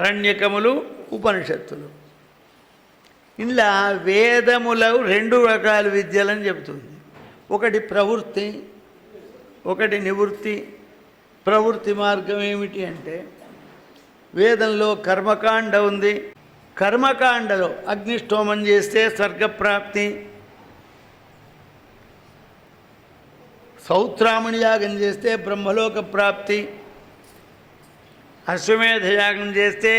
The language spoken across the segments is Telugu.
అరణ్యకములు ఉపనిషత్తులు. ఇలా వేదముల 2 రకాల విద్యలని చెబుతుంది. ఒకటి ప్రవృత్తి, ఒకటి నివృత్తి. ప్రవృత్తి మార్గం ఏమిటి అంటే వేదంలో కర్మకాండ ఉంది. కర్మకాండలో అగ్నిష్టోమం చేస్తే స్వర్గప్రాప్తి, సౌత్రామణి యాగం చేస్తే బ్రహ్మలోక ప్రాప్తి, అశ్వమేధ యాగం చేస్తే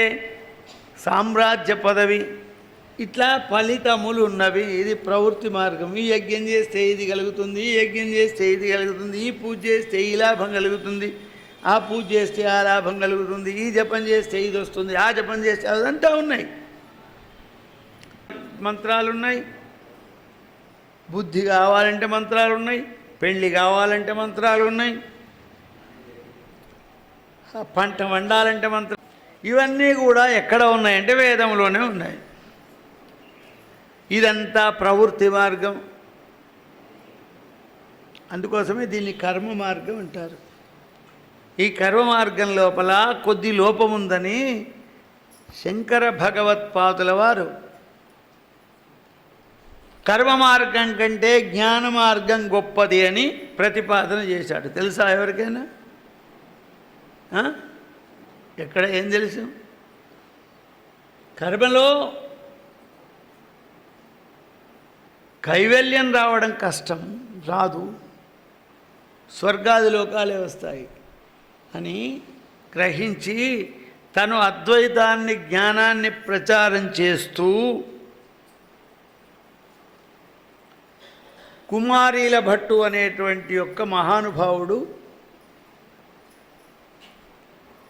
సామ్రాజ్య పదవి, ఇట్లా ఫలితములు ఉన్నవి. ఇది ప్రవృత్తి మార్గం. ఈ యజ్ఞం చేస్తే ఇది కలుగుతుంది, ఈ యజ్ఞం చేస్తే ఇది కలుగుతుంది, ఈ పూజ చేస్తే ఈ లాభం కలుగుతుంది, ఆ పూజ చేస్తే ఆ లాభం కలుగుతుంది, ఈ జపం చేస్తే ఇది వస్తుంది, ఆ జపం చేస్తే అదంతా ఉన్నాయి. మంత్రాలు ఉన్నాయి, బుద్ధి కావాలంటే మంత్రాలు ఉన్నాయి, పెళ్ళి కావాలంటే మంత్రాలు ఉన్నాయి, పంట వండాలంటే మంత్రం. ఇవన్నీ కూడా ఎక్కడ ఉన్నాయంటే వేదంలోనే ఉన్నాయి. ఇదంతా ప్రవృత్తి మార్గం. అందుకోసమే దీన్ని కర్మ మార్గం అంటారు. ఈ కర్మ మార్గం లోపల కొద్ది లోపముందని శంకర భగవత్పాదుల వారు కర్మ మార్గం కంటే జ్ఞాన మార్గం గొప్పది అని ప్రతిపాదన చేశాడు. తెలుసా ఎవరికైనా? ఎక్కడ ఏం తెలుసు? కర్మలో కైవల్యం రావడం కష్టం, రాదు, స్వర్గాది లోకాలే వస్తాయి అని గ్రహించి తను అద్వైతాన్ని జ్ఞానాన్ని ప్రచారం చేస్తూ కుమారీల భట్టు అనేటువంటి యొక్క మహానుభావుడు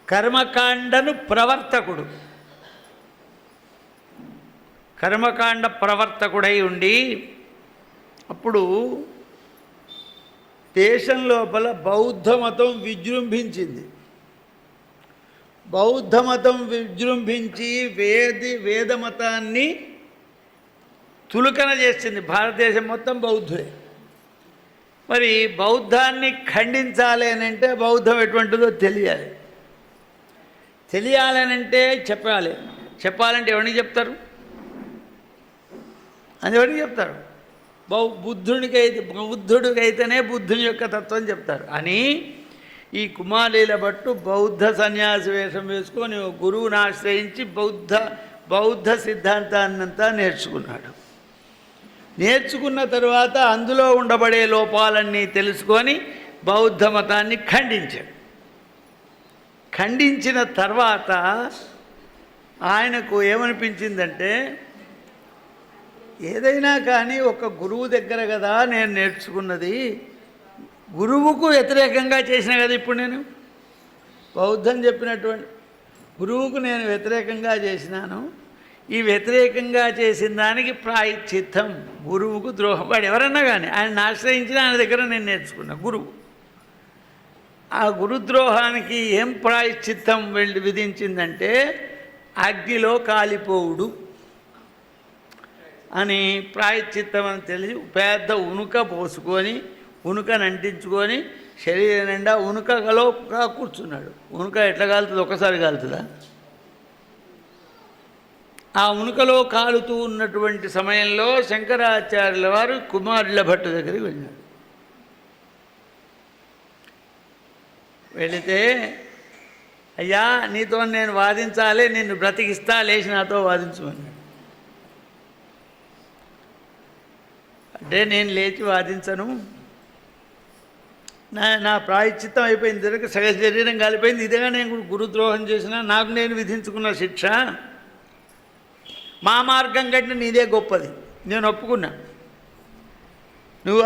కర్మకాండను ప్రవర్తకుడు, కర్మకాండ ప్రవర్తకుడై ఉండి అప్పుడు దేశం లోపల బౌద్ధ మతం విజృంభించింది. బౌద్ధ మతం విజృంభించి వేద మతాన్ని తులకన చేసింది. భారతదేశం మొత్తం బౌద్ధులే. మరి బౌద్ధాన్ని ఖండించాలి అని అంటే బౌద్ధం ఎటువంటిదో తెలియాలి. తెలియాలనంటే చెప్పాలంటే ఎవరికి చెప్తారు? అది ఎవరికి చెప్తారు? బౌద్ధుడికైతేనే బుద్ధుని యొక్క తత్వం చెప్తారు అని ఈ కుమారీల భట్టు బౌద్ధ సన్యాసి వేషం వేసుకొని గురువుని ఆశ్రయించి బౌద్ధ సిద్ధాంతాన్నంతా నేర్చుకున్నాడు. నేర్చుకున్న తర్వాత అందులో ఉండబడే లోపాలన్నీ తెలుసుకొని బౌద్ధ మతాన్ని ఖండించాడు. ఖండించిన తర్వాత ఆయనకు ఏమనిపించిందంటే ఏదైనా కానీ ఒక గురువు దగ్గర కదా నేను నేర్చుకున్నది, గురువుకు వ్యతిరేకంగా చేసిన కదా ఇప్పుడు నేను బౌద్ధం చెప్పినటువంటి గురువుకు నేను వ్యతిరేకంగా చేసినాను. ఈ వ్యతిరేకంగా చేసిన దానికి ప్రాయశ్చిత్తం, గురువుకు ద్రోహం. వాడు ఎవరన్నా కానీ ఆయన ఆశ్రయించిన ఆయన దగ్గర నేను నేర్చుకున్నా గురువు. ఆ గురుద్రోహానికి ఏం ప్రాయశ్చిత్తం విధించిందంటే అగ్నిలో కాలిపోవుడు అని ప్రాయశ్చిత్తం అని తెలిసి పెద్ద ఉనుక పోసుకొని ఉనుకని అంటించుకొని శరీరం నిండా ఉనుకలో కూర్చున్నాడు. ఉనుక ఎట్లా కాలుతుంది? ఒకసారి కాలుతుందా? ఆ ఉనుకలో కాలుతూ ఉన్నటువంటి సమయంలో శంకరాచార్యుల వారు కుమారుల భట్టు దగ్గరికి వెళ్ళాడు. వెళితే అయ్యా నీతో నేను వాదించాలి, నిన్ను బ్రతికిస్తా, లేచి నాతో వాదించమన్నాడు. అంటే నేను లేచి వాదించను, నా ప్రాయశ్చిత్తం అయిపోయింది, సగ శరీరం కాలిపోయింది, ఇదేగా నేను గురుద్రోహం చేసిన, నాకు నేను విధించుకున్న శిక్ష, మా మార్గం కంటే నీదే గొప్పది, నేను ఒప్పుకున్నా. నువ్వు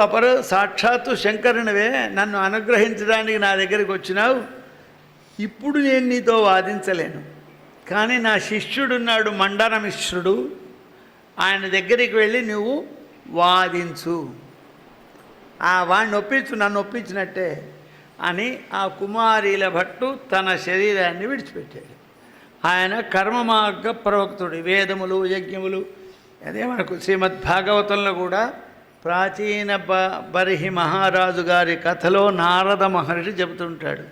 సాక్షాత్తు శంకరునివే, నన్ను అనుగ్రహించడానికి నా దగ్గరికి వచ్చినావు, ఇప్పుడు నేను నీతో వాదించలేను. కానీ నా శిష్యుడున్నాడు మండనమిశ్రుడు, ఆయన దగ్గరికి వెళ్ళి నువ్వు వాదించు, వాడిని ఒప్పించు, నన్ను ఒప్పించినట్టే అని ఆ కుమారీల భట్టు తన శరీరాన్ని విడిచిపెట్టాడు. ఆయన కర్మమార్గ ప్రవక్తుడు. వేదములు యజ్ఞములు అదే మనకు శ్రీమద్భాగవతంలో కూడా ప్రాచీన బర్హి మహారాజు గారి కథలో నారద మహర్షి చెబుతుంటాడు.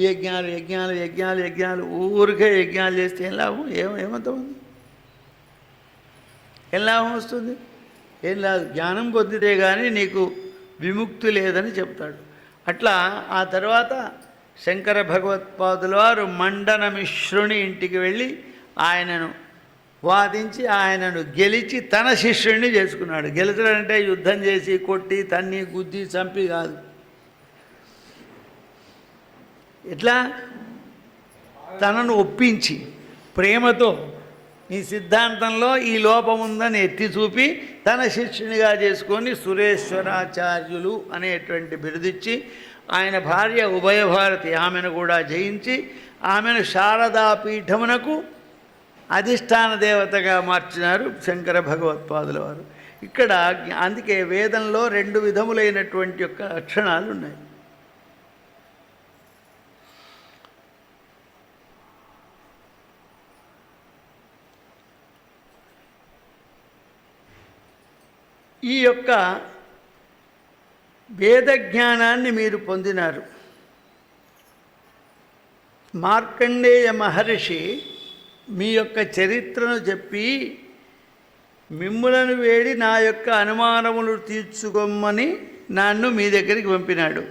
యజ్ఞాలు యజ్ఞాలు యజ్ఞాలు యజ్ఞాలు ఊరికే యజ్ఞాలు చేస్తే ఏం లాభం? ఏమంతమంది ఏం లాభం వస్తుంది? ఏం లేదు. జ్ఞానం పొందితే కానీ నీకు విముక్తి లేదని చెప్తాడు. అట్లా ఆ తర్వాత శంకర భగవత్పాదుల వారు మండన మిశ్రుని ఇంటికి వెళ్ళి ఆయనను వాదించి ఆయనను గెలిచి తన శిష్యుడిని చేసుకున్నాడు. గెలిచడంటే యుద్ధం చేసి కొట్టి తన్ని గుద్ది చంపి కాదు. ఎట్లా? తనను ఒప్పించి ప్రేమతో నీ సిద్ధాంతంలో ఈ లోపం ఉందని ఎత్తి చూపి తన శిష్యునిగా చేసుకొని సురేశ్వరాచార్యులు అనేటువంటి బిరుదిచ్చి ఆయన భార్య ఉభయభారతి ఆమెను కూడా జయించి ఆమెను శారదాపీఠమునకు అధిష్టాన దేవతగా మార్చినారు శంకర భగవత్పాదుల వారు. ఇక్కడ అందుకే వేదంలో 2 విధములైనటువంటి యొక్క లక్షణాలు ఉన్నాయి. ఈ యొక్క వేద జ్ఞానాన్ని మీరు పొందినారు. మార్కండేయ మహర్షి మీ యొక్క చరిత్రను చెప్పి మిమ్ములను వేడి నా యొక్క అనుమానములు తీర్చుకోమని నన్ను మీ దగ్గరికి పంపినాడు.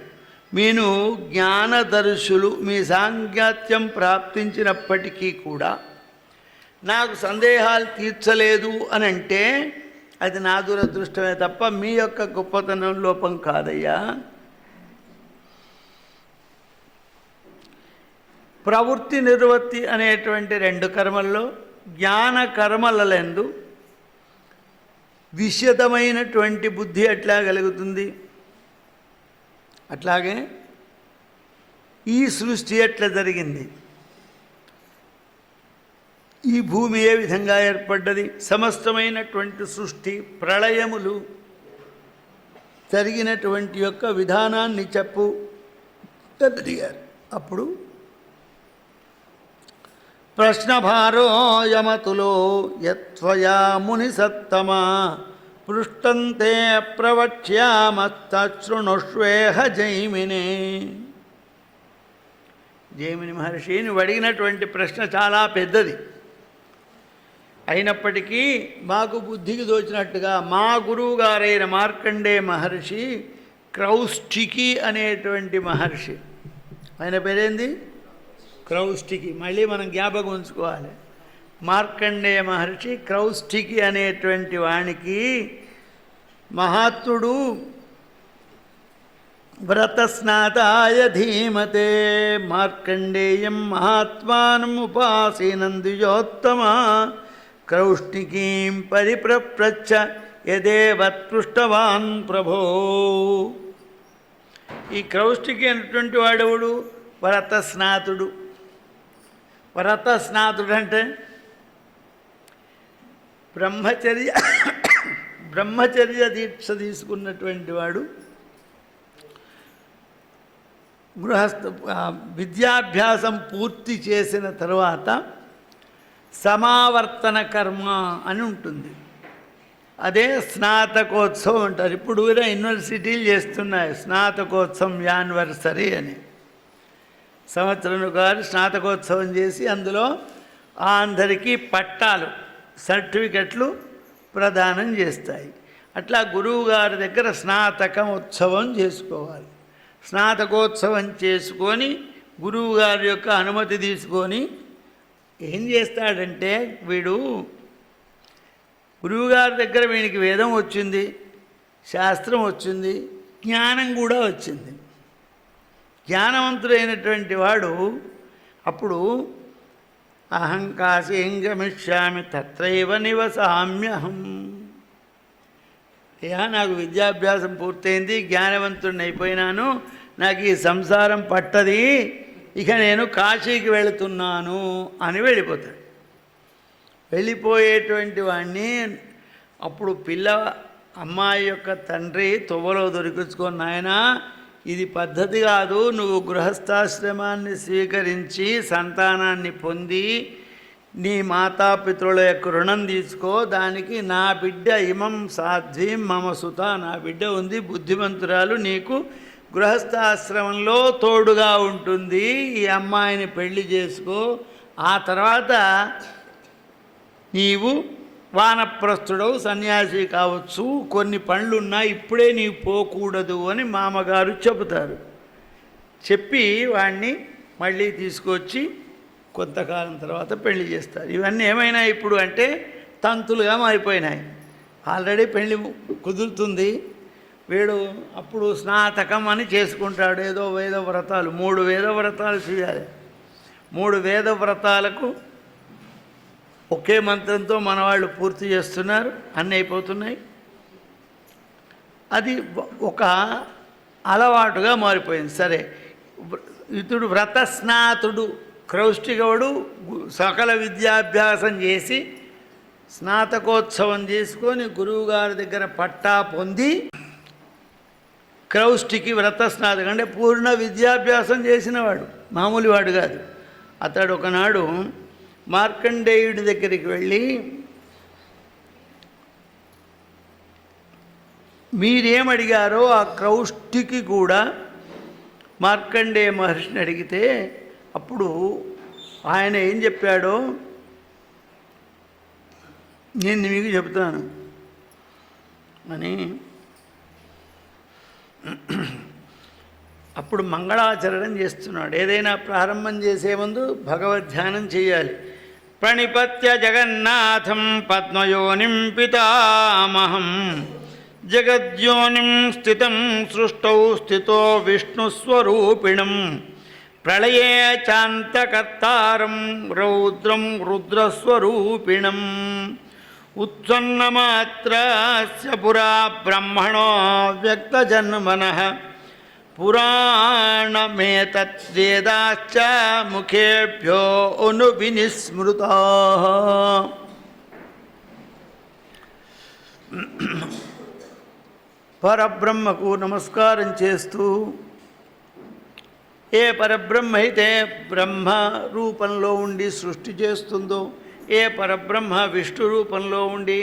మీరు జ్ఞానదర్శులు. మీ సాంగత్యం ప్రాప్తించినప్పటికీ కూడా నాకు సందేహాలు తీర్చలేదు అని అంటే అది నా దురదృష్టమే తప్ప మీ యొక్క గొప్పతనం లోపం కాదయ్యా. ప్రవృత్తి నిర్వృత్తి అనేటువంటి 2 కర్మల్లో జ్ఞాన కర్మలందు విశదమైనటువంటి బుద్ధి ఎట్లా కలుగుతుంది, అట్లాగే ఈ సృష్టి ఎట్లా జరిగింది, ఈ భూమి ఏ విధంగా ఏర్పడ్డది, సమస్తమైనటువంటి సృష్టి ప్రళయములు జరిగినటువంటి యొక్క విధానాన్ని చెప్పు అడిగారు. అప్పుడు ప్రశ్నభారో యమతులో యత్వయా ముని సత్తమా పృష్టంతే ప్రవక్ష్యామస్తృణుష్వేహ జైమినే. జైమిని మహర్షి నువ్వు అడిగినటువంటి ప్రశ్న చాలా పెద్దది. అయినప్పటికీ మాకు బుద్ధికి దోచినట్టుగా మా గురువు గారైన మార్కండే మహర్షి క్రౌష్టికి అనేటువంటి మహర్షి, ఆయన పేరేంది? క్రౌష్టికి. మళ్ళీ మనం జ్ఞాపకం ఉంచుకోవాలి. మార్కండేయ మహర్షి క్రౌష్టికి అనేటువంటి వానికి మహాత్ముడు. వ్రతస్నాతాయ ధీమతే మార్కండేయం మహాత్మానం ఉపాసీనం ద్విజోత్తమ క్రౌష్టికీం పరిప్రప్రచ్ఛ యదేవత్పృష్టవాన్ ప్రభో. ఈ క్రౌష్టికి అనేటువంటి వాడెవడు? వ్రతస్నాతుడు. వ్రతస్నాతుడు అంటే బ్రహ్మచర్య దీక్ష తీసుకున్నటువంటి వాడు. విద్యాభ్యాసం పూర్తి చేసిన తర్వాత సమావర్తన కర్మ అని ఉంటుంది. అదే స్నాతకోత్సవం అంటారు. ఇప్పుడు కూడా యూనివర్సిటీలు చేస్తున్నాయి స్నాతకోత్సవం యానివర్సరీ అని. సంవత్సరం గారు స్నాతకోత్సవం చేసి అందులో అందరికీ పట్టాలు సర్టిఫికెట్లు ప్రదానం చేస్తాయి. అట్లా గురువు గారి దగ్గర స్నాతకం ఉత్సవం చేసుకోవాలి. స్నాతకోత్సవం చేసుకొని గురువు గారి యొక్క అనుమతి తీసుకొని ఏం చేస్తాడంటే వీడు గురువుగారి దగ్గర వీనికి వేదం వచ్చింది, శాస్త్రం వచ్చింది, జ్ఞానం కూడా వచ్చింది. జ్ఞానవంతుడైనటువంటి వాడు అప్పుడు అహం కాశీం గమిష్యామి తత్రైవ నివసామ్యహం. అయ్యా నాకు విద్యాభ్యాసం పూర్తయింది, జ్ఞానవంతుడిని అయిపోయినాను, నాకు ఈ సంసారం పట్టది, ఇక నేను కాశీకి వెళుతున్నాను అని వెళ్ళిపోతాడు. వెళ్ళిపోయేటువంటి వాడిని అప్పుడు అమ్మాయి యొక్క తండ్రి తువ్వలో దొరికించుకొని, నాయనా ఇది పద్ధతి కాదు, నువ్వు గృహస్థాశ్రమాన్ని స్వీకరించి సంతానాన్ని పొంది నీ మాతాపితృల యొక్క రుణం తీసుకో, దానికి నా బిడ్డ ఇమం సాధ్వీం మమ సుత, నా బిడ్డ ఉంది బుద్ధిమంతురాలు, నీకు గృహస్థాశ్రమంలో తోడుగా ఉంటుంది, ఈ అమ్మాయిని పెళ్లి చేసుకో, ఆ తర్వాత నీవు వానప్రస్థుడవు, సన్యాసి కావచ్చు, కొన్ని పనులున్నా ఇప్పుడే నీవు పోకూడదు అని మామగారు చెబుతారు. చెప్పి వాడిని మళ్ళీ తీసుకొచ్చి కొంతకాలం తర్వాత పెళ్లి చేస్తారు. ఇవన్నీ ఏమైనా ఇప్పుడు అంటే తంతులుగా మారిపోయినాయి. ఆల్రెడీ పెళ్లి కుదురుతుంది, వీడు అప్పుడు స్నాతకం అని చేసుకుంటాడు. ఏదో వేద వ్రతాలు, 3 వేద వ్రతాలు చేయాలి. 3 వేద వ్రతాలకు ఒకే మంత్రంతో మన వాళ్ళు పూర్తి చేస్తున్నారు, అన్నీ అయిపోతున్నాయి. అది ఒక అలవాటుగా మారిపోయింది. సరే, ఇతడు వ్రతస్నాతుడు, క్రౌష్టికవుడు, సకల విద్యాభ్యాసం చేసి స్నాతకోత్సవం చేసుకొని గురువుగారి దగ్గర పట్టా పొంది, క్రౌష్టికి వ్రతస్నాతకం అంటే పూర్ణ విద్యాభ్యాసం చేసినవాడు, మామూలు వాడు కాదు. అతడు ఒకనాడు మార్కండేయుడి దగ్గరికి వెళ్ళి, మీరేమడిగారో ఆ క్రౌష్టికి కూడా మార్కండేయ మహర్షిని అడిగితే అప్పుడు ఆయన ఏం చెప్పాడో నేను మీకు చెబుతాను అని. అప్పుడు మంగళాచరణం చేస్తున్నాడు. ఏదైనా ప్రారంభం చేసే ముందు భగవద్ధ్యానం చేయాలి. ప్రణిపత్య జగన్నాథం పద్మయోనిం పితామహం జగద్యోనిం స్థితం సృష్టౌ స్థితో విష్ణుస్వరూపిణం ప్రళయే చాంతకర్తారం రౌద్రం రుద్రస్వరూపిణం ఉత్సన్నమాత్రస్య పురా బ్రహ్మణో వ్యక్తజన్మనః పురాణమేతద్వేదాశ్చ ముఖేభ్యో అనువినిస్మృతాః. పరబ్రహ్మకు నమస్కారం చేస్తూ, ఏ పరబ్రహ్మ అయితే బ్రహ్మ రూపంలో ఉండి సృష్టి చేస్తుందో, ఏ పరబ్రహ్మ విష్ణు రూపంలో ఉండి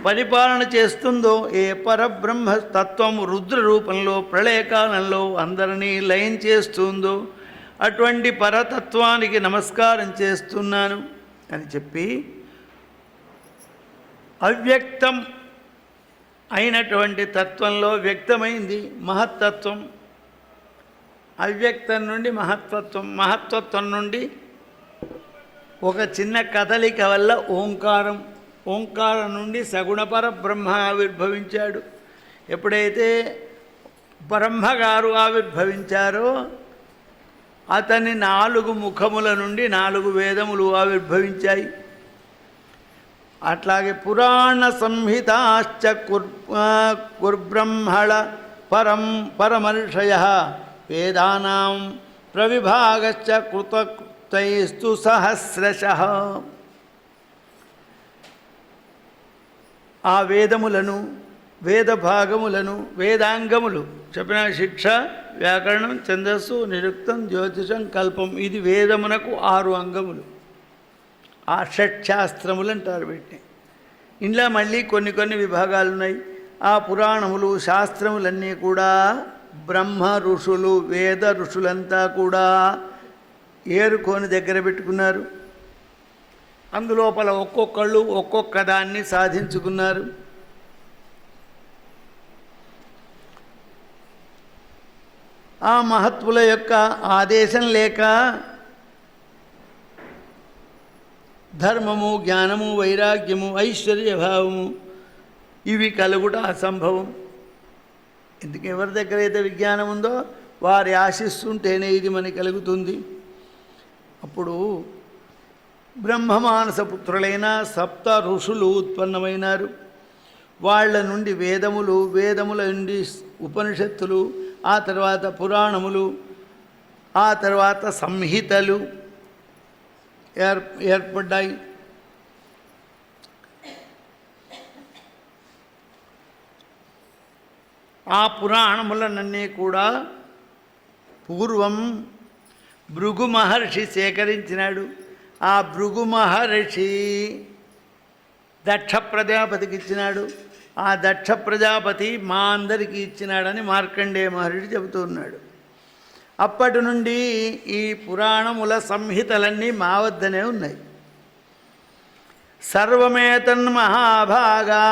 పరిపాలన చేస్తుందో, ఏ పరబ్రహ్మ తత్వం రుద్ర రూపంలో ప్రళయకాలంలో అందరినీ లయం చేస్తుందో, అటువంటి పరతత్వానికి నమస్కారం చేస్తున్నాను అని చెప్పి, అవ్యక్తం అయినటువంటి తత్వంలో వ్యక్తమైంది మహత్తత్వం. అవ్యక్తం నుండి మహత్తత్వం, మహత్తత్వం నుండి ఒక చిన్న కదలిక వల్ల ఓంకారం, ఓంకారం నుండి సగుణపర బ్రహ్మ ఆవిర్భవించాడు. ఎప్పుడైతే బ్రహ్మగారు ఆవిర్భవించారో అతని 4 ముఖముల నుండి 4 వేదములు ఆవిర్భవించాయి. అట్లాగే పురాణ సంహితాశ్చ కుర్బ్రహ్మణ పరమర్షయ వేదానాం ప్రవిభాగశ్చ కృతైస్తు సహస్రశః. ఆ వేదములను, వేద భాగములను, వేదాంగములు చెప్పిన శిక్ష, వ్యాకరణం, ఛందస్సు, నిరుక్తం, జ్యోతిషం, కల్పం, ఇది వేదమునకు 6 అంగములు. ఆ షట్శాస్త్రములు అంటారు వీటిని. ఇంట్లో మళ్ళీ కొన్ని విభాగాలు ఉన్నాయి. ఆ పురాణములు, శాస్త్రములన్నీ కూడా బ్రహ్మ ఋషులు, వేద ఋషులంతా కూడా ఏరుకొని దగ్గర పెట్టుకున్నారు. అందులోపల ఒక్కొక్కళ్ళు ఒక్కొక్క దాన్ని సాధించుకున్నారు. ఆ మహత్వుల యొక్క ఆదేశం లేక ధర్మము, జ్ఞానము, వైరాగ్యము, ఐశ్వర్యభావము ఇవి కలుగుట అసంభవం. ఎందుకు ఎవరి దగ్గర అయితే విజ్ఞానం ఉందో వారి ఆశిస్తుంటేనే ఇది మనకి కలుగుతుంది. అప్పుడు బ్రహ్మమానస పుత్రులైన 7 ఋషులు ఉత్పన్నమైనారు. వాళ్ళ నుండి వేదములు, వేదముల నుండి ఉపనిషత్తులు, ఆ తర్వాత పురాణములు, ఆ తర్వాత సంహితలు ఏర్పడ్డాయి. ఆ పురాణములనన్నీ కూడా పూర్వం భృగు మహర్షి సేకరించినాడు. ఆ భృగు మహర్షి దక్ష ప్రజాపతికి ఇచ్చినాడు. ఆ దక్ష ప్రజాపతి మా అందరికీ ఇచ్చినాడని మార్కండేయ మహర్షి చెబుతూ ఉన్నాడు. అప్పటి నుండి ఈ పురాణముల సంహితలన్నీ మా వద్దనే ఉన్నాయి. సర్వమేతన్మహాభాగా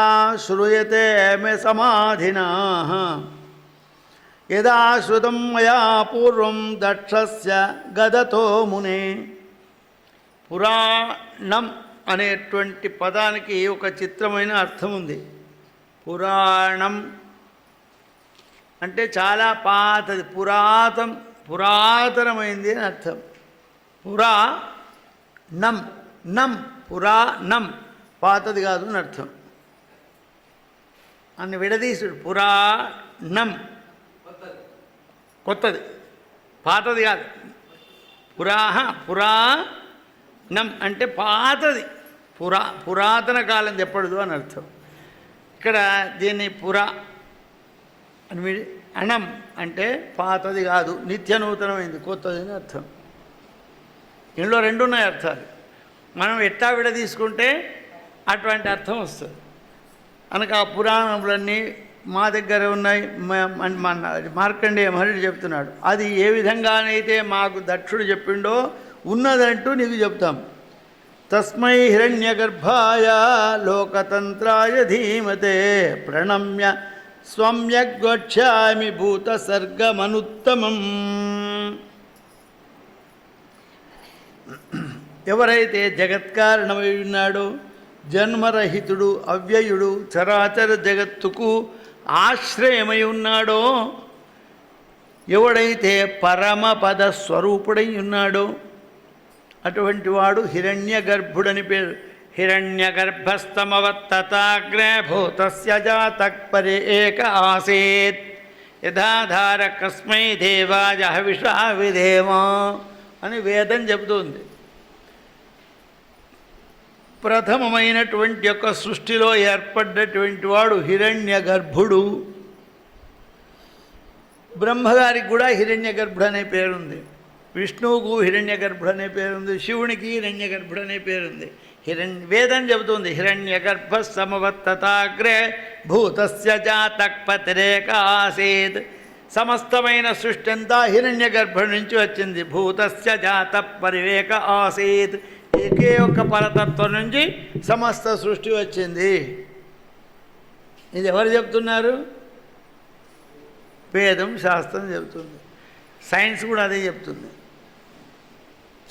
శ్రూయతే మే సమాధినా యదా శ్రుతం మయా పూర్వం దక్షస్య గదతో మునే. పురాణం అనేటువంటి పదానికి ఒక చిత్రమైన అర్థం ఉంది. పురాణం అంటే చాలా పాతది, పురాతనమైంది అని అర్థం. పురాణం పురాణం పాతది కాదు అని అర్థం. అన్ని విడదీసుడు. పురాణం కొత్తది, పాతది కాదు. పురాణం అంటే పాతది, పురాతన కాలం చెప్పడదు అని అర్థం. ఇక్కడ దీన్ని అణం అంటే పాతది కాదు, నిత్య నూతనమైంది, కొత్తది అని అర్థం. ఇందులో రెండు ఉన్నాయి అర్థాలు. మనం ఎట్టా విడదీసుకుంటే అటువంటి అర్థం వస్తుంది. కనుక ఆ పురాణములన్నీ మా దగ్గర ఉన్నాయి. మార్కండేయ మహర్షి చెప్తున్నాడు. అది ఏ విధంగానైతే మాకు దక్షుడు చెప్పిండో ఉన్నదంటూ నీకు చెప్తాం. తస్మై హిరణ్యగర్భాయ లోకతంత్రాయ ధీమతే ప్రణమ్య స్వమ్యగ్వక్ష్యామి భూత సర్గమనుత్తమం. ఎవరైతే జగత్కారణమై ఉన్నాడో, జన్మరహితుడు, అవ్యయుడు, చరాచర జగత్తుకు ఆశ్రయమై ఉన్నాడో, ఎవడైతే పరమపద స్వరూపుడై ఉన్నాడో అటువంటి వాడు హిరణ్య గర్భుడని పేరు. హిరణ్యగర్భస్తమవత్తతాగ్రే భూతస్య జాతః పరే ఏక ఆసీత్ యథాధార కస్మై దేవాయ హవిషా విధేమ అని వేదం చెబుతుంది. ప్రథమమైనటువంటి యొక్క సృష్టిలో ఏర్పడ్డటువంటి వాడు హిరణ్య గర్భుడు. బ్రహ్మగారికి కూడా హిరణ్య గర్భుడు అనే పేరుంది, విష్ణువుకు హిరణ్య గర్భుడు అనే పేరుంది, శివునికి హిరణ్య గర్భుడు అనే పేరుంది. వేదం చెబుతుంది హిరణ్య గర్భ సమవత్తతాగ్రే భూతస్య జాతః పతిరేక ఆసీత్. సమస్తమైన సృష్టి అంతా హిరణ్య గర్భుడి నుంచి వచ్చింది. భూతస్య జాతః పరివేక ఆసీత్. ఒకే ఒక్క పరతత్వం నుంచి సమస్త సృష్టి వచ్చింది. ఇది ఎవరు చెప్తున్నారు? వేదం, శాస్త్రం చెబుతుంది. సైన్స్ కూడా అదే చెప్తుంది.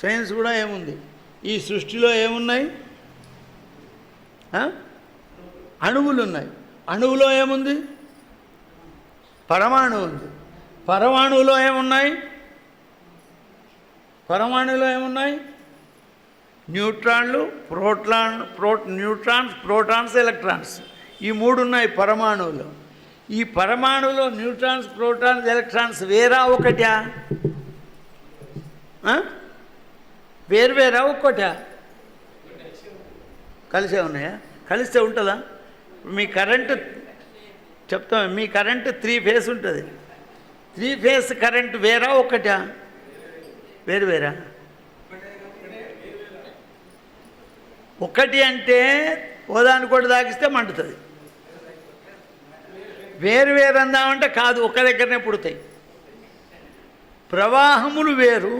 సైన్స్ కూడా ఏముంది, ఈ సృష్టిలో ఏమున్నాయి? అణువులు ఉన్నాయి. అణువులో ఏముంది? పరమాణువు ఉంది. పరమాణువులో ఏమున్నాయి? పరమాణువులో ఏమున్నాయి? న్యూట్రాన్లు, న్యూట్రాన్స్, ప్రోటాన్స్, ఎలక్ట్రాన్స్. ఈ మూడు ఉన్నాయి పరమాణువులో. ఈ పరమాణువులో న్యూట్రాన్స్, ప్రోటాన్స్, ఎలక్ట్రాన్స్ వేరా ఒకటా? వేరువేరా ఒక్కటా? కలిసే ఉన్నాయా? కలిస్తే ఉంటుందా? మీ కరెంటు చెప్తాం, మీ కరెంటు 3 ఫేస్ ఉంటుంది. 3 ఫేస్ కరెంటు వేరా ఒకటా? వేరువేరా? ఒకటి అంటే ఓదాన్ని కూడా తాగిస్తే మండుతుంది. వేరు వేరు అందామంటే కాదు, ఒక్క దగ్గరనే పుడతాయి. ప్రవాహములు వేరు.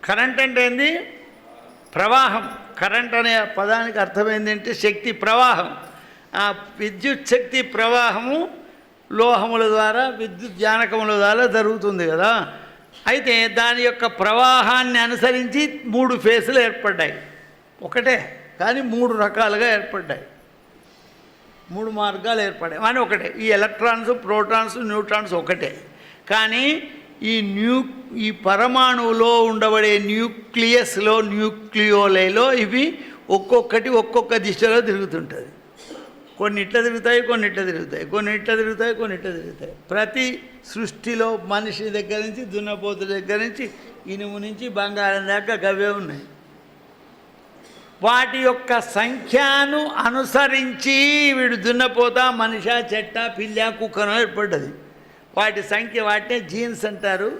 కరెంట్ అంటే ఏంది? ప్రవాహం. కరెంట్ అనే పదానికి అర్థం ఏంటంటే శక్తి, ప్రవాహం. ఆ విద్యుత్ శక్తి ప్రవాహము లోహముల ద్వారా, విద్యుత్ జానకముల ద్వారా జరుగుతుంది కదా. అయితే దాని యొక్క ప్రవాహాన్ని అనుసరించి 3 ఫేసులు ఏర్పడ్డాయి. ఒకటే కానీ 3 రకాలుగా ఏర్పడ్డాయి, 3 మార్గాలు ఏర్పడ్డాయి. అని ఒకటే. ఈ ఎలక్ట్రాన్స్, ప్రోటాన్స్, న్యూట్రాన్స్ ఒకటే. కానీ ఈ పరమాణువులో ఉండబడే న్యూక్లియస్లో, న్యూక్లియోలైలో ఇవి ఒక్కొక్కటి ఒక్కొక్క దిశలో తిరుగుతుంటుంది. కొన్ని ఇట్లా తిరుగుతాయి, కొన్ని ఇట్లా తిరుగుతాయి, కొన్ని ఇట్లా తిరుగుతాయి, కొన్ని ఇట్లా తిరుగుతాయి. ప్రతి సృష్టిలో మనిషి దగ్గర నుంచి, దున్నపోతు దగ్గర నుంచి, ఇనుము నుంచి బంగారం దాకా గవే ఉన్నాయి. వాటి యొక్క సంఖ్యను అనుసరించి వీడు దున్నపోతా, మనిషి, చెట్ట, పిల్ల, కుక్కను ఏర్పడ్డది. వాటి సంఖ్య, వాటినే జీన్స్ అంటారు.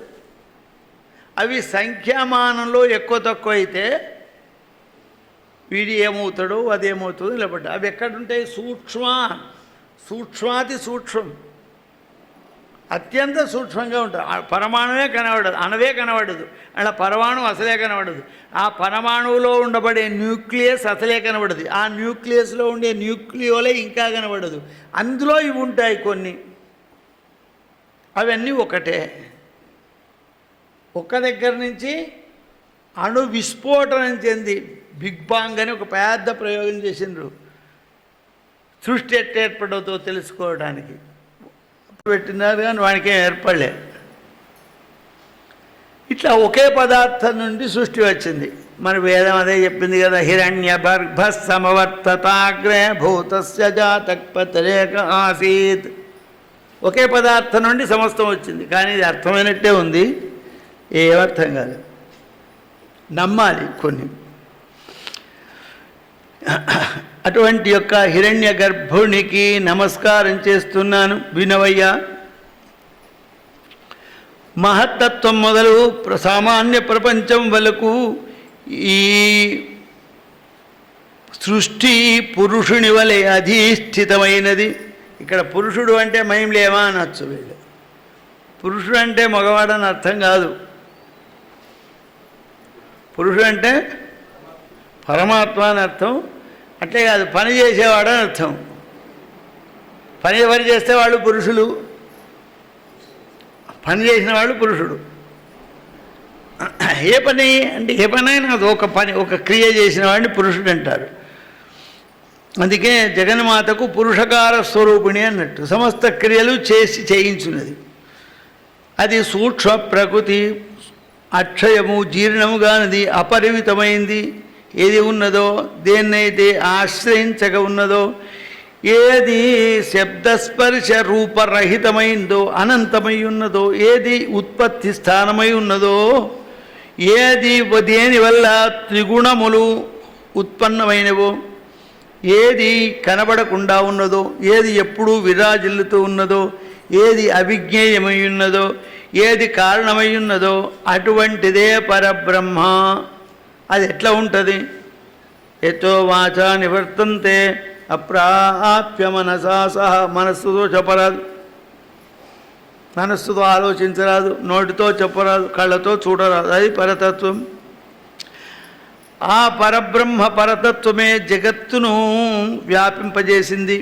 అవి సంఖ్యామానంలో ఎక్కువ తక్కువ అయితే వీడి ఏమవుతాడో అదేమవుతుందో నిలబడ్డా. అవి ఎక్కడుంటాయి? సూక్ష్మ సూక్ష్మాతి సూక్ష్మం, అత్యంత సూక్ష్మంగా ఉంటుంది. పరమాణువే కనబడదు, అణువే కనబడదు, అలా పరమాణువు అసలే కనబడదు. ఆ పరమాణువులో ఉండబడే న్యూక్లియస్ అసలే కనబడదు, ఆ న్యూక్లియస్లో ఉండే న్యూక్లియోలే ఇంకా కనబడదు. అందులో ఇవి ఉంటాయి కొన్ని, అవన్నీ ఒకటే. ఒక్క దగ్గర నుంచి అణు విస్ఫోటనం చెంది బిగ్ బాంగ్ అని ఒక పెద్ద ప్రయోగం చేసిండ్రు సృష్టి ఎట్ట ఏర్పడవుతో తెలుసుకోవడానికి. పెట్టినారు కానీ వానికి ఏం ఏర్పడలే. ఇట్లా ఒకే పదార్థం నుండి సృష్టి వచ్చింది. మన వేదం అదే చెప్పింది కదా, హిరణ్య గర్భ సమవర్తతాగ్రే భూతస్య జాతక్పతరేక ఆసీత్. ఒకే పదార్థం నుండి సమస్తం వచ్చింది. కానీ ఇది అర్థమైనట్టే ఉంది, ఏమర్థం కాదు, నమ్మాలి కొన్ని. అటువంటి యొక్క హిరణ్య గర్భునికి నమస్కారం చేస్తున్నాను, వినవయ్యా. మహత్తత్వం మొదలు సామాన్య ప్రపంచం వరకు ఈ సృష్టి పురుషుని వలె అధిష్ఠితమైనది. ఇక్కడ పురుషుడు అంటే మైంలేమా అనొచ్చు వీళ్ళు. పురుషుడు అంటే మగవాడని అర్థం కాదు. పురుషుడు అంటే పరమాత్మ అని అర్థం. అట్లే కాదు, పని చేసేవాడని అర్థం. పని ఎవరు చేస్తే వాళ్ళు పురుషులు, పని చేసిన వాళ్ళు పురుషుడు. ఏ పని అంటే ఏ పని అయినా అది ఒక పని, ఒక క్రియ చేసిన వాడిని పురుషుడు అంటారు. అందుకే జగన్మాతకు పురుషకార స్వరూపిణి అన్నట్టు, సమస్త క్రియలు చేయించున్నది. అది సూక్ష్మ ప్రకృతి, అక్షయము జీర్ణము కానిది, అపరిమితమైంది. ఏది ఉన్నదో, దేన్నైతే ఆశ్రయించక ఉన్నదో, ఏది శబ్దస్పర్శ రూపరహితమైందో, అనంతమై ఉన్నదో, ఏది ఉత్పత్తి స్థానమై ఉన్నదో, ఏది దేనివల్ల త్రిగుణములు ఉత్పన్నమైనవో, ఏది కనబడకుండా ఉన్నదో, ఏది ఎప్పుడూ విరాజిల్లుతూ ఉన్నదో, ఏది అవిజ్ఞేయమై ఉన్నదో, ఏది కారణమై ఉన్నదో అటువంటిదే పరబ్రహ్మ. అది ఎట్లా ఉంటుంది? ఎతో వాచా నివర్తంతే అప్రాప్య మనసా సహ. మనస్సుతో చెప్పరాదు, మనస్సుతో ఆలోచించరాదు, నోటితో చెప్పరాదు, కళ్ళతో చూడరాదు. అది పరతత్వం. ఆ పరబ్రహ్మ పరతత్వమే జగత్తును వ్యాపింపజేసింది.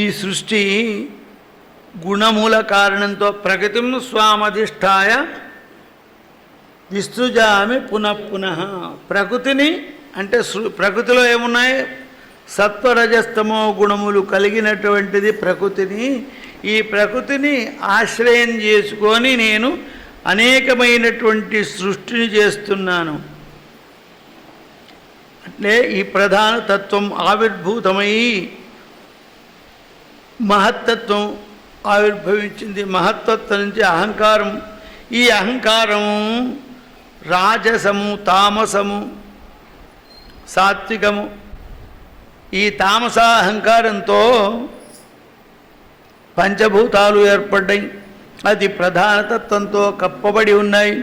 ఈ సృష్టి గుణమూల కారణంతో ప్రకృతిం స్వామధిష్టాయ విసృజామి పునఃపునః. ప్రకృతిని అంటే ప్రకృతిలో ఏమున్నాయి? సత్వరజస్తమో గుణములు కలిగినటువంటిది ప్రకృతిని. ఈ ప్రకృతిని ఆశ్రయం చేసుకొని నేను అనేకమైనటువంటి సృష్టిని చేస్తున్నాను. అంటే ఈ ప్రధాన తత్వం ఆవిర్భూతమై మహత్తత్వం ఆవిర్భవించింది. మహత్తత్వం నుంచి అహంకారం. ఈ అహంకారము రాజసము, తామసము, సాత్వికము. ఈ తామస అహంకారంతో పంచభూతాలు ఏర్పడ్డాయి. అది ప్రధానతత్వంతో కప్పబడి ఉన్నాయి.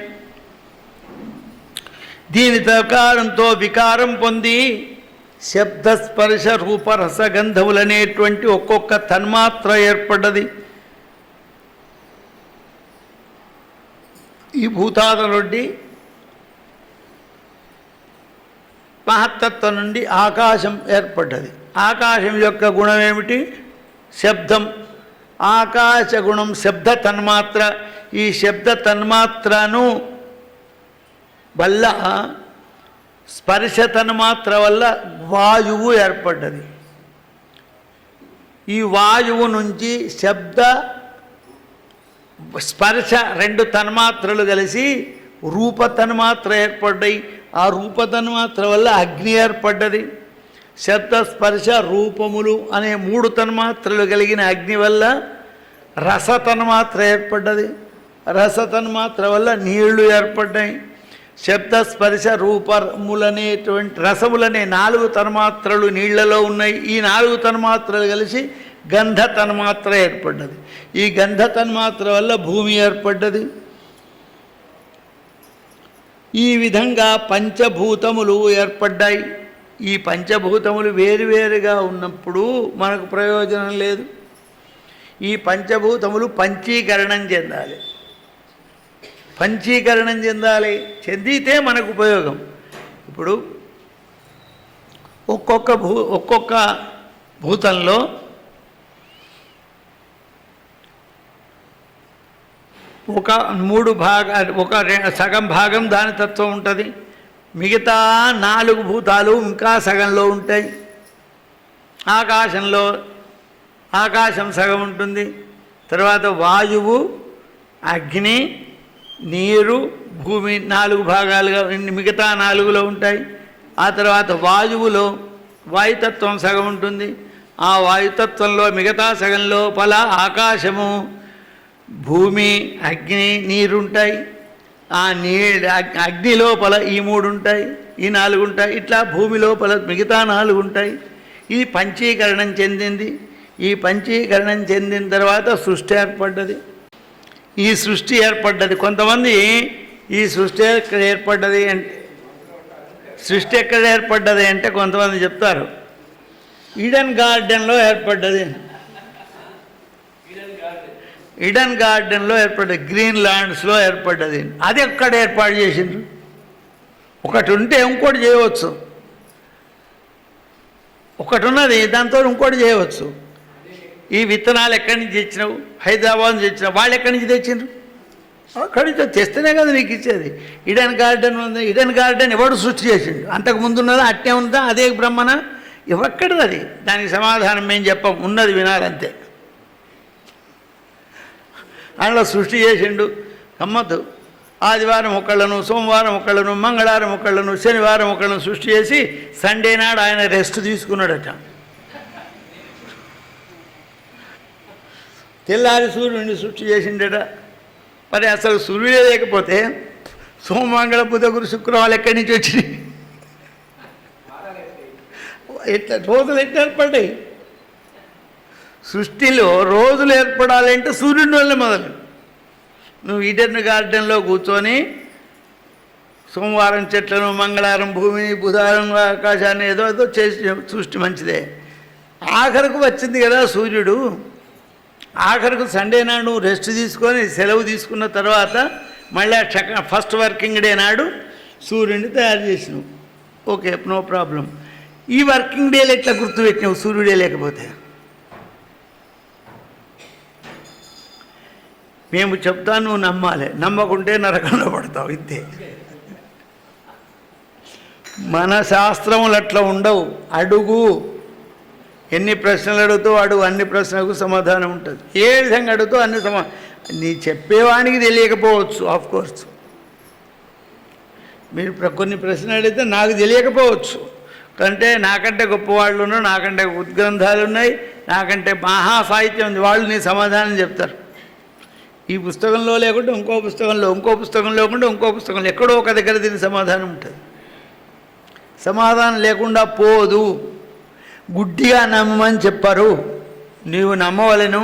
దీని ప్రకారంతో వికారం పొంది శబ్దస్పర్శ రూపరసగంధములనేటువంటి ఒక్కొక్క తన్మాత్ర ఏర్పడ్డది. ఈ భూతాల నుండి మహత్తత్వం నుండి ఆకాశం ఏర్పడ్డది. ఆకాశం యొక్క గుణం ఏమిటి? శబ్దం. ఆకాశ గుణం శబ్ద తన్మాత్ర. ఈ శబ్ద తన్మాత్రను వల్ల స్పర్శ తన్మాత్ర వల్ల వాయువు ఏర్పడ్డది. ఈ వాయువు నుంచి శబ్ద స్పర్శ రెండు తన్మాత్రలు కలిసి రూప తన్మాత్ర ఏర్పడ్డాయి. ఆ రూప తన్మాత్ర వల్ల అగ్ని ఏర్పడ్డది. శబ్ద స్పర్శ రూపములు అనే మూడు తన్మాత్రలు కలిగిన అగ్ని వల్ల రస తన్మాత్ర ఏర్పడ్డది. రస తన్మాత్ర వల్ల నీళ్లు ఏర్పడ్డాయి. శబ్ద స్పర్శ రూపములనేటువంటి రసములనే నాలుగు తన్మాత్రలు నీళ్లలో ఉన్నాయి. ఈ నాలుగు తన్మాత్రలు కలిసి గంధ తన్మాత్ర ఏర్పడ్డది. ఈ గంధ తన్మాత్ర వల్ల భూమి ఏర్పడ్డది. ఈ విధంగా పంచభూతములు ఏర్పడ్డాయి. ఈ పంచభూతములు వేరువేరుగా ఉన్నప్పుడు మనకు ప్రయోజనం లేదు. ఈ పంచభూతములు పంచీకరణం చెందాలి. పంచీకరణం చెందితే మనకు ఉపయోగం. ఇప్పుడు ఒక్కొక్క భూతంలో ఒక 3 భాగాలు, సగం భాగం దాని తత్వం ఉంటుంది. మిగతా 4 భూతాలు ఇంకా సగంలో ఉంటాయి. ఆకాశం సగం ఉంటుంది. తర్వాత వాయువు, అగ్ని, నీరు, భూమి 4 భాగాలుగా మిగతా 4లో ఉంటాయి. ఆ తర్వాత వాయుతత్వం సగం ఉంటుంది. ఆ వాయుతత్వంలో మిగతా సగం లోపల ఆకాశము, భూమి, అగ్ని, నీరుంటాయి. ఆ అగ్ని లోపల ఈ 3 ఉంటాయి, ఈ 4 ఉంటాయి. ఇట్లా భూమి లోపల మిగతా 4 ఉంటాయి. ఇది పంచీకరణం చెందింది. ఈ పంచీకరణం చెందిన తర్వాత సృష్టి ఏర్పడ్డది. కొంతమంది ఈ సృష్టి ఎక్కడ ఏర్పడ్డది అంటే కొంతమంది చెప్తారు ఈడెన్ గార్డెన్లో ఏర్పడ్డది. ఈడెన్ గార్డెన్లో ఏర్పడ్డది, గ్రీన్ ల్యాండ్స్లో ఏర్పడ్డది. అది ఎక్కడ ఏర్పాటు చేసిండ్రు? ఒకటి ఉంటే ఇంకోటి చేయవచ్చు. ఒకటి ఉన్నది, దాంతో ఇంకోటి చేయవచ్చు. ఈ విత్తనాలు ఎక్కడి నుంచి తెచ్చినావు? హైదరాబాద్ నుంచి తెచ్చినావు. వాళ్ళు ఎక్కడి నుంచి తెచ్చిండ్రు? అక్కడి నుంచి తెస్తేనే కదా నీకు ఇచ్చేది. ఈడెన్ గార్డెన్ ఉంది. ఈడెన్ గార్డెన్ ఎవడు సృష్టి చేసిండు? అంతకు ముందు ఉన్నదా? అట్టే ఉందా? అదే బ్రహ్మణ? ఎవక్కడిది అది? దానికి సమాధానం మేము చెప్పం, ఉన్నది వినాలంతే. అందులో సృష్టి చేసిండు. గమ్మత్తు. ఆదివారం ఒకళ్ళను, సోమవారం ఒకళ్ళను, మంగళవారం ఒకళ్ళను, శనివారం ఒకళ్ళను సృష్టి చేసి సండే నాడు ఆయన రెస్ట్ తీసుకున్నాడట. తెల్లారి సూర్యుడిని సృష్టి చేసిండట. మరి అసలు సూర్యుడే లేకపోతే సోమంగళ బుధ గురు శుక్రవారం ఎక్కడి నుంచి వచ్చినాయి? రోజులు ఎట్లా ఏర్పడ్డాయి? సృష్టిలో రోజులు ఏర్పడాలంటే సూర్యుని వల్ల మొదలు. నువ్వు ఈడెన్ గార్డెన్లో కూర్చొని సోమవారం చెట్లను, మంగళవారం భూమిని, బుధవారం ఆకాశాన్ని ఏదో చేసి సృష్టి మంచిదే. ఆఖరకు వచ్చింది కదా సూర్యుడు. ఆఖరికి సండే నాడు నువ్వు రెస్ట్ తీసుకొని సెలవు తీసుకున్న తర్వాత మళ్ళీ ఫస్ట్ వర్కింగ్ డే నాడు సూర్యుడిని తయారు చేసినావు. Okay, no problem. ఈ వర్కింగ్ డేలు ఎట్లా గుర్తుపెట్టినావు సూర్యుడే లేకపోతే? మేము చెప్తాను, నువ్వు నమ్మాలి. నమ్మకుంటే నరకంలో పడతావు. ఇంతే. మన శాస్త్రములు అట్లా ఉండవు. అడుగు, ఎన్ని ప్రశ్నలు అడుగుతావు అడుగు, అన్ని ప్రశ్నలకు సమాధానం ఉంటుంది. ఏ విధంగా అడుగుతావు అన్ని నీ చెప్పేవానికి తెలియకపోవచ్చు. ఆఫ్ కోర్స్ మీరు కొన్ని ప్రశ్నలు అడిగితే నాకు తెలియకపోవచ్చు. అంటే నాకంటే గొప్పవాళ్ళు ఉన్నారు, నాకంటే ఉద్గ్రంథాలు ఉన్నాయి, నాకంటే మహాసాహిత్యం ఉంది. వాళ్ళు నీ సమాధానం చెప్తారు. ఈ పుస్తకంలో లేకుంటే ఇంకో పుస్తకంలో, ఇంకో పుస్తకం లేకుండా ఇంకో పుస్తకంలో, ఎక్కడో ఒక దగ్గర దీని సమాధానం ఉంటుంది. సమాధానం లేకుండా పోదు. గుడ్డిగా నమ్మమని చెప్పరు. నీవు నమ్మవలను,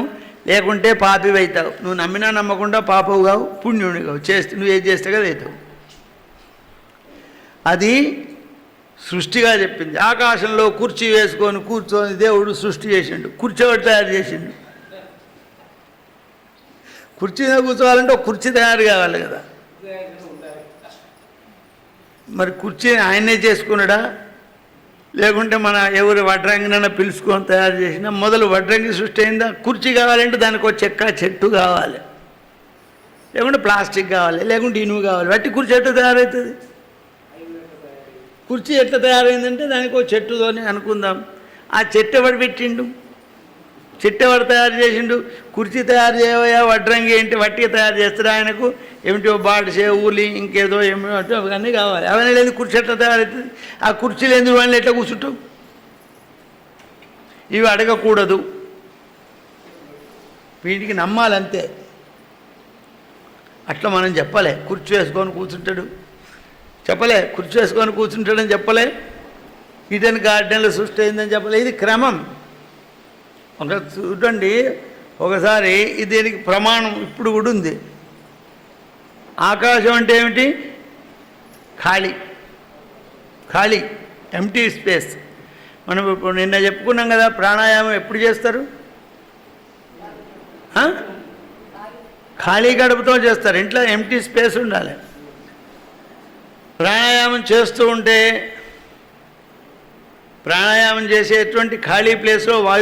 లేకుంటే పాపివి అవుతావు. నువ్వు నమ్మినా నమ్మకుండా పాపవు కావు, పుణ్యుని కావు. నువ్వు ఏది చేస్తే కదా అవుతావు. అది సృష్టిగా చెప్పింది. ఆకాశంలో కుర్చీ వేసుకొని కూర్చొని దేవుడు సృష్టి చేసిండు. కుర్చీ ఒకటి తయారు చేసిండు. కుర్చీ మీద కూర్చోవాలంటే ఒక కుర్చీ తయారు కావాలి కదా. మరి కుర్చీని ఆయనే చేసుకున్నాడా, లేకుంటే మన ఎవరు వడ్రంగినైనా పిలుచుకొని తయారు చేసినా? మొదలు వడ్రంగి సృష్టి అయిందా? కుర్చీ కావాలంటే దానికి ఒక చెట్టు కావాలి, లేకుంటే ప్లాస్టిక్ కావాలి, లేకుంటే ఇనుము కావాలి. వట్టి కుర్చీ ఎట్లా తయారవుతుంది? కుర్చీ ఎట్లా తయారైందంటే దానికి ఒక చెట్టుతోనే అనుకుందాం. ఆ చెట్టు ఎవడు పెట్టిండు? చెట్టు ఎవడు తయారు చేసిండు? కుర్చీ తయారు చేయవయా వడ్రంగి ఏంటి వట్టిగా తయారు చేస్తారు. ఆయనకు ఏమిటో బాటిసే, ఊలి, ఇంకేదో ఏమిటో అవన్నీ కావాలి. అవన్నీ లేదు కుర్చీ ఎట్లా తయారవుతుంది? ఆ కుర్చీలు ఎందుకు వాళ్ళు ఎట్లా కూర్చుంటావు? ఇవి అడగకూడదు. వీటికి నమ్మాలంతే. అట్లా మనం చెప్పలే కుర్చీ వేసుకొని కూర్చుంటాడు, చెప్పలే కుర్చీ వేసుకొని కూర్చుంటాడని చెప్పలే. ఈడెన్ గార్డెన్లో సృష్టి అయిందని చెప్పలే. ఇది క్రమం. ఒక చూడండి, ఒకసారి దీనికి ప్రమాణం ఇప్పుడు కూడా ఉంది. ఆకాశం అంటే ఏమిటి? ఖాళీ. ఖాళీ ఎంటీ స్పేస్. మనం ఇప్పుడు నిన్న చెప్పుకున్నాం కదా, ప్రాణాయామం ఎప్పుడు చేస్తారు? ఖాళీ గడుపుతో చేస్తారు. ఇంట్లో ఎంటీ స్పేస్ ఉండాలి. ప్రాణాయామం చేస్తూ ఉంటే ప్రాణాయామం చేసేటువంటి ఖాళీ ప్లేస్లో వాయువు